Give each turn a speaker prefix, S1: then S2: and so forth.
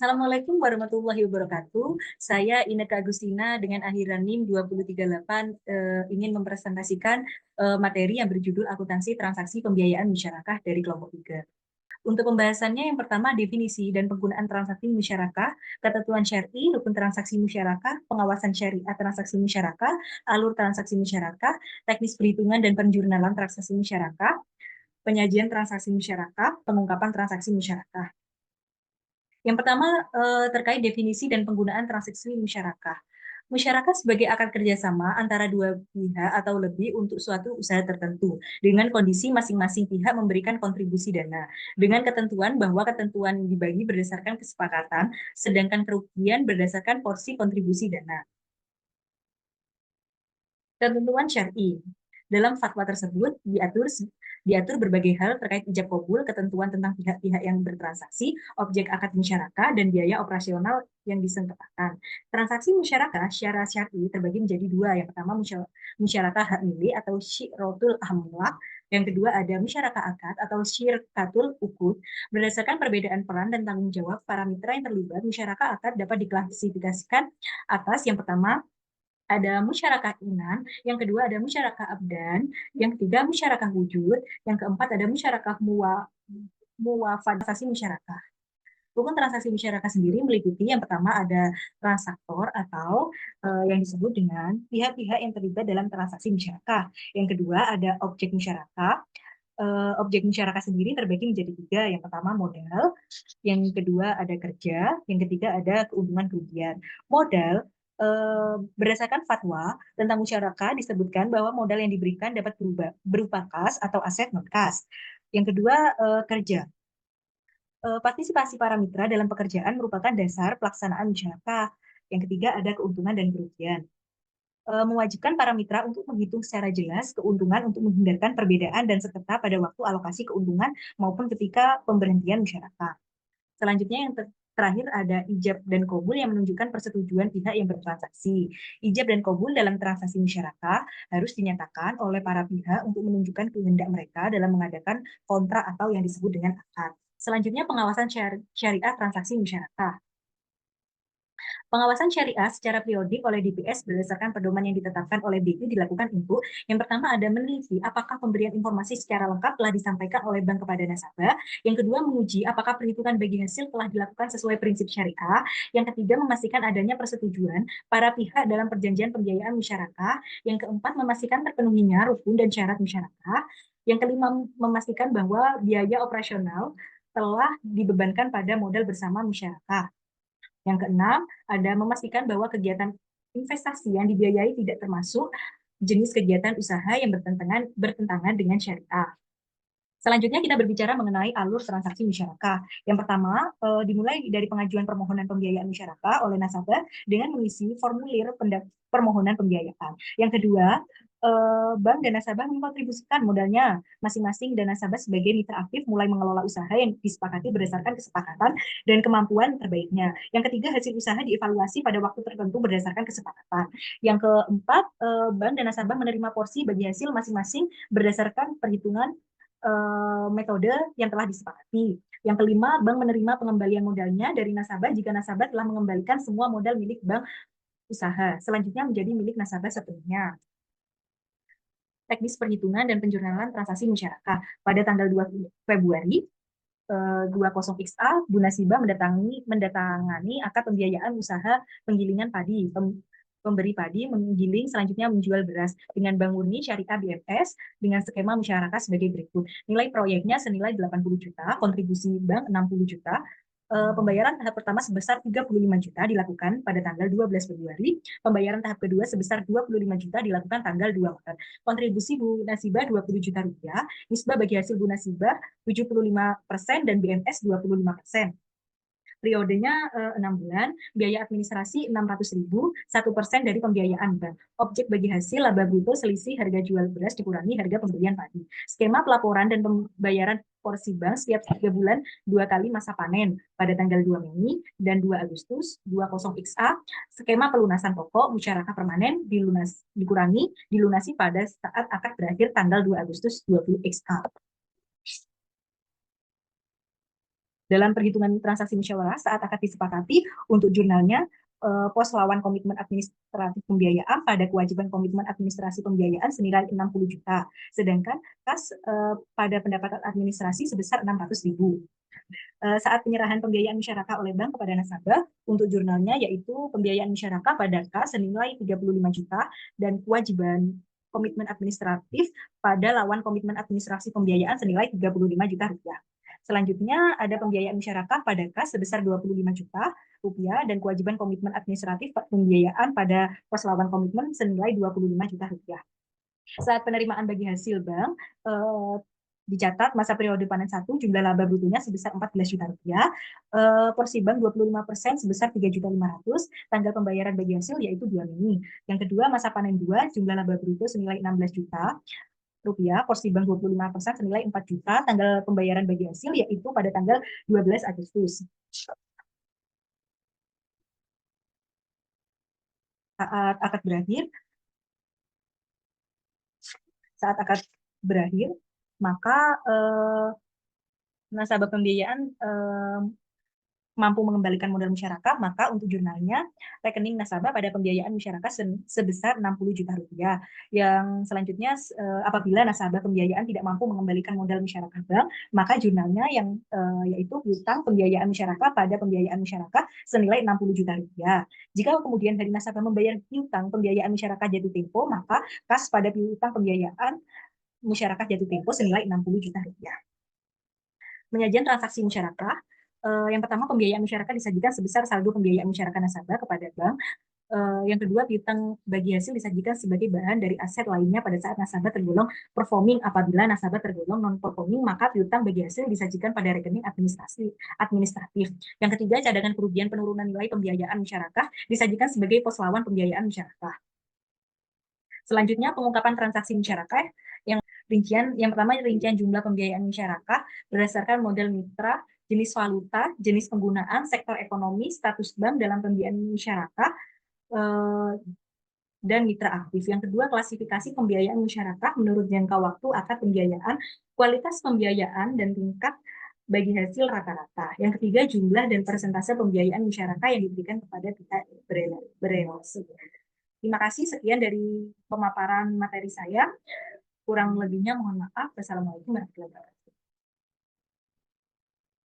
S1: Assalamualaikum warahmatullahi wabarakatuh. Saya Ineke Agustina dengan akhiran NIM 2038 ingin mempresentasikan materi yang berjudul Akuntansi Transaksi Pembiayaan Musyarakah dari kelompok 3. Untuk pembahasannya, yang pertama definisi dan penggunaan transaksi musyarakah, ketentuan syar'i, rukun transaksi musyarakah, pengawasan syariah transaksi musyarakah, alur transaksi musyarakah, teknis perhitungan dan penjurnalan transaksi musyarakah, penyajian transaksi musyarakah, pengungkapan transaksi musyarakah. Yang pertama terkait definisi dan penggunaan transaksi musyarakah. Musyarakah sebagai akad kerjasama antara dua pihak atau lebih untuk suatu usaha tertentu, dengan kondisi masing-masing pihak memberikan kontribusi dana, dengan ketentuan bahwa ketentuan dibagi berdasarkan kesepakatan, sedangkan kerugian berdasarkan porsi kontribusi dana. Ketentuan syar'i. Dalam fatwa tersebut diatur berbagai hal terkait ijab kabul, ketentuan tentang pihak-pihak yang bertransaksi, objek akad musyarakah, dan biaya operasional yang disengketakan. Transaksi musyarakah secara syar'i terbagi menjadi dua. Yang pertama musyarakah hak milik atau syirotul amlak. Yang kedua ada musyarakah akad atau syirkatul ukud. Berdasarkan perbedaan peran dan tanggung jawab para mitra yang terlibat, musyarakah akad dapat diklasifikasikan atas yang pertama ada musyarakah inan, yang kedua ada musyarakah abdan, yang ketiga musyarakah wujud, yang keempat ada musyarakah muwafadasi musyarakah. Rukun transaksi musyarakah sendiri meliputi yang pertama ada transaktor atau yang disebut dengan pihak-pihak yang terlibat dalam transaksi musyarakah. Yang kedua ada objek musyarakah. Objek musyarakah sendiri terbagi menjadi tiga. Yang pertama modal, yang kedua ada kerja, yang ketiga ada keuntungan kerugian. Modal berdasarkan fatwa tentang musyarakah disebutkan bahwa modal yang diberikan dapat berubah berupa kas atau aset non kas. Yang kedua kerja. Partisipasi para mitra dalam pekerjaan merupakan dasar pelaksanaan musyarakah. Yang ketiga ada keuntungan dan kerugian. Mewajibkan para mitra untuk menghitung secara jelas keuntungan untuk menghindarkan perbedaan dan serta pada waktu alokasi keuntungan maupun ketika pemberhentian musyarakah. Selanjutnya yang terakhir ada ijab dan kabul yang menunjukkan persetujuan pihak yang bertransaksi. Ijab dan kabul dalam transaksi musyarakah harus dinyatakan oleh para pihak untuk menunjukkan kehendak mereka dalam mengadakan kontrak atau yang disebut dengan akad. Selanjutnya pengawasan syariah transaksi musyarakah. Pengawasan syariah secara periodik oleh DPS berdasarkan pedoman yang ditetapkan oleh BI dilakukan untuk yang pertama ada meneliti apakah pemberian informasi secara lengkap telah disampaikan oleh bank kepada nasabah. Yang kedua menguji apakah perhitungan bagi hasil telah dilakukan sesuai prinsip syariah. Yang ketiga memastikan adanya persetujuan para pihak dalam perjanjian pembiayaan musyarakah. Yang keempat memastikan terpenuhinya rukun dan syarat musyarakah. Yang kelima memastikan bahwa biaya operasional telah dibebankan pada modal bersama musyarakah. Yang keenam, ada memastikan bahwa kegiatan investasi yang dibiayai tidak termasuk jenis kegiatan usaha yang bertentangan dengan syariah. Selanjutnya kita berbicara mengenai alur transaksi musyarakah. Yang pertama, dimulai dari pengajuan permohonan pembiayaan musyarakah oleh nasabah dengan mengisi formulir permohonan pembiayaan. Yang kedua, bank dan nasabah mengkontribusikan modalnya masing-masing dan nasabah sebagai mitra aktif mulai mengelola usaha yang disepakati berdasarkan kesepakatan dan kemampuan terbaiknya. Yang ketiga, hasil usaha dievaluasi pada waktu tertentu berdasarkan kesepakatan. Yang keempat, bank dan nasabah menerima porsi bagi hasil masing-masing berdasarkan perhitungan metode yang telah disepakati. Yang kelima, bank menerima pengembalian modalnya dari nasabah jika nasabah telah mengembalikan semua modal milik bank usaha. Selanjutnya menjadi milik nasabah sepenuhnya. Teknis perhitungan dan penjurnalan transaksi musyarakah. Pada tanggal 2 Februari 20XA, Bu Nasibah mendatangani akad pembiayaan usaha penggilingan padi. Pemberi padi menggiling, selanjutnya menjual beras dengan Bank Murni Syariah BMS dengan skema musyarakah sebagai berikut. Nilai proyeknya senilai 80 juta, kontribusi bank 60 juta, pembayaran tahap pertama sebesar 35 juta dilakukan pada tanggal 12 Februari, pembayaran tahap kedua sebesar 25 juta dilakukan tanggal 2 Maret. Kontribusi Bu Nasibah 20 juta rupiah, nisbah bagi hasil Bu Nasibah 75% dan BMS 25%. Periodenya 6 bulan, biaya administrasi 600.000, 1% dari pembiayaan bank. Objek bagi hasil laba bruto selisih harga jual beras dikurangi harga pembelian padi. Skema pelaporan dan pembayaran porsi bank setiap 3 bulan 2 kali masa panen pada tanggal 2 Mei dan 2 Agustus 20XA. Skema pelunasan pokok musyarakah permanen dilunasi pada saat akad berakhir tanggal 2 Agustus 20XA. Dalam perhitungan transaksi musyawarah saat akad disepakati untuk jurnalnya, pos lawan komitmen administratif pembiayaan pada kewajiban komitmen administrasi pembiayaan senilai 60 juta, sedangkan kas pada pendapatan administrasi sebesar 600.000. Saat penyerahan pembiayaan musyarakah oleh bank kepada nasabah untuk jurnalnya, yaitu pembiayaan musyarakah pada kas senilai 35 juta dan kewajiban komitmen administratif pada lawan komitmen administrasi pembiayaan senilai 35 juta rupiah. Selanjutnya ada pembiayaan musyarakah pada kas sebesar 25 juta rupiah dan kewajiban komitmen administratif pembiayaan pada pos lawan komitmen senilai 25 juta rupiah. Saat penerimaan bagi hasil bank, dicatat masa periode panen 1 jumlah laba brutonya sebesar 14 juta rupiah, porsi bank 25% sebesar 3.500.000, tanggal pembayaran bagi hasil yaitu 2 Mei. Yang kedua, masa panen 2 jumlah laba bruto senilai 16 juta rupiah, porsi bank 25% senilai 4 juta, tanggal pembayaran bagi hasil yaitu pada tanggal 12 Agustus. Saat akad berakhir, maka nasabah pembiayaan mampu mengembalikan modal musyarakah, maka untuk jurnalnya rekening nasabah pada pembiayaan musyarakah sebesar 60 juta rupiah. Yang selanjutnya, apabila nasabah pembiayaan tidak mampu mengembalikan modal musyarakah bank, maka jurnalnya yang yaitu piutang pembiayaan musyarakah pada pembiayaan musyarakah senilai 60 juta rupiah. Jika kemudian dari nasabah membayar piutang pembiayaan musyarakah jatuh tempo, maka kas pada piutang pembiayaan musyarakah jatuh tempo senilai 60 juta rupiah. Penyajian transaksi musyarakah. Yang pertama, pembiayaan musyarakah disajikan sebesar saldo pembiayaan musyarakah nasabah kepada bank. Yang kedua, piutang bagi hasil disajikan sebagai bahan dari aset lainnya pada saat nasabah tergolong performing. Apabila nasabah tergolong non-performing, maka piutang bagi hasil disajikan pada rekening administratif. Yang ketiga, cadangan kerugian penurunan nilai pembiayaan musyarakah disajikan sebagai pos lawan pembiayaan musyarakah. Selanjutnya, pengungkapan transaksi musyarakah. Yang pertama, rincian jumlah pembiayaan musyarakah berdasarkan model mitra, jenis valuta, jenis penggunaan, sektor ekonomi, status bank dalam pembiayaan musyarakah, dan mitra aktif. Yang kedua, klasifikasi pembiayaan musyarakah menurut jangka waktu akad pembiayaan, kualitas pembiayaan, dan tingkat bagi hasil rata-rata. Yang ketiga, jumlah dan persentase pembiayaan musyarakah yang diberikan kepada pihak berelokasi. Terima kasih, sekian dari pemaparan materi saya. Kurang lebihnya mohon maaf. Wassalamualaikum warahmatullahi wabarakatuh.